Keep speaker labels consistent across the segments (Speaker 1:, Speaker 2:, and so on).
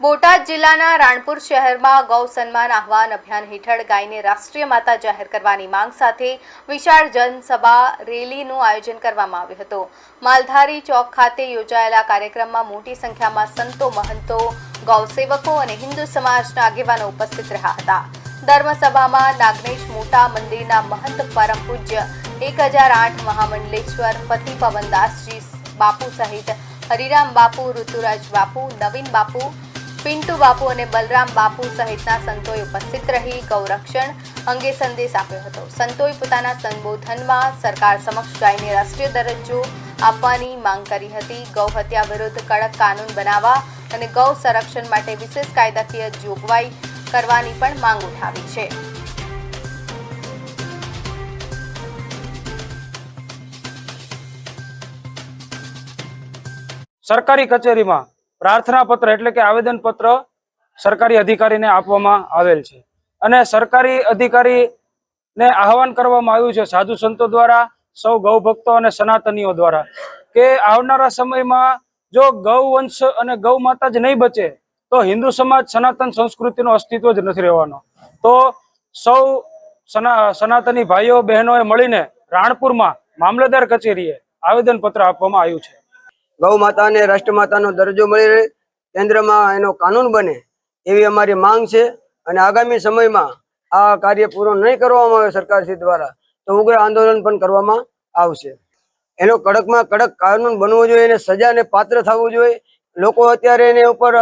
Speaker 1: બોટાદ જિલ્લાના રાણપુર શહેરમાં ગૌ સન્માન આહવાન અભિયાન હેઠળ ગાયને રાષ્ટ્રીય માતા જાહેર કરવાની માંગ સાથે વિશાળ જનસભા રેલીનું આયોજન કરવામાં આવ્યું હતું। માલધારી ચોક ખાતે યોજાયેલા કાર્યક્રમમાં મોટી સંખ્યામાં સંતો, મહંતો, ગૌસેવકો અને હિન્દુ સમાજના આગેવાનો ઉપસ્થિત રહ્યા હતા। ધર્મસભામાં નાગનેશ મોટા મંદિરના મહંત પરમ પૂજ્ય 1008 મહામંડલેશ્વર પતિ પવનદાસજી બાપુ સહિત હરિરામ બાપુ, ઋતુરાજ બાપુ, નવીન બાપુ, પિન્ટુ બાપુ અને બલરામ બાપુ સહિતના સંતોએ ઉપસ્થિત રહી ગૌરક્ષણ અંગે સંદેશ આપ્યો હતો। સંતોએ પોતાના સંબોધનમાં સરકાર સમક્ષ ગાયને રાષ્ટ્રીય દરજ્જો આપવાની માંગ કરી હતી। ગૌ હત્યા વિરુદ્ધ કડક કાનૂન બનાવવા અને ગૌ સંરક્ષણ માટે વિશેષ કાયદાકીય જોગવાઈ કરવાની પણ માંગ ઉઠાવી છે।
Speaker 2: સરકારી કચેરીમાં પ્રાર્થના પત્ર એટલે કે આવેદન પત્ર સરકારી અધિકારીને આપવામાં આવેલ છે અને સરકારી અધિકારીને આહવાન કરવામાં આવ્યું છે સાધુ સંતો દ્વારા, સૌ ગૌ ભક્તો અને સનાતનીઓ દ્વારા કે આવનારા સમયમાં જો ગૌવંશ અને ગૌ માતા જ નહીં બચે તો હિન્દુ સમાજ સનાતન સંસ્કૃતિનું અસ્તિત્વ જ નથી રહેવાનો। તો સૌ સનાતની ભાઈઓ બહેનોએ મળીને રાણપુરમાં મામલતદાર કચેરીએ આવેદન પત્ર આપવામાં આવ્યું છે।
Speaker 3: ગૌ માતાને રાષ્ટ્રમાતાનો દરજ્જો મળી રહે, કેન્દ્રમાં એનો કાનૂન બને એવી અમારી માંગ છે અને આગામી સમયમાં આ કાર્ય પૂરું નહીં કરવામાં આવે સરકારશ્રી દ્વારા તો ઉગ્ર આંદોલન પણ કરવામાં આવશે। એનો કડકમાં કડક કાનૂન બનવો જોઈએ, એને સજાને પાત્ર થવું જોઈએ। લોકો અત્યારે એને ઉપર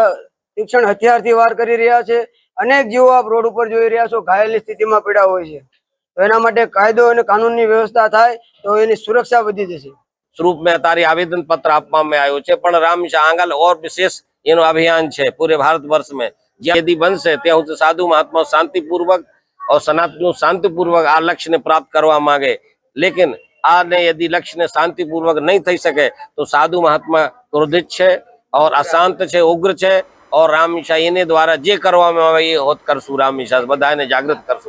Speaker 3: તીક્ષ્ણ હથિયારથી વાર કરી રહ્યા છે। અનેક જીવો આપ રોડ ઉપર જોઈ રહ્યા છો ઘાયલની સ્થિતિમાં પડ્યા હોય છે। તો એના માટે કાયદો અને કાનૂનની વ્યવસ્થા થાય તો એની સુરક્ષા વધી જશે।
Speaker 4: रूप में तारी आवेदन पत्र आपवामां आव्यो छे पण रामशा आंगल और विशेष एनो अभियान है पूरे भारतवर्ष में। यदि बनशे त्यां सुधी साधु महात्मा शांतिपूर्वक और सनातन शांतिपूर्वक आ लक्ष्य ने प्राप्त करवा मांगे, लेकिन आने यदि लक्ष्य ने शांतिपूर्वक नहीं थई सके तो साधु महात्मा क्रोधित है और अशांत है, उग्र है और रामशा एने द्वारा जे करवामां आवे ए होत करशुं। रामशा बधाने जागृत करशुं।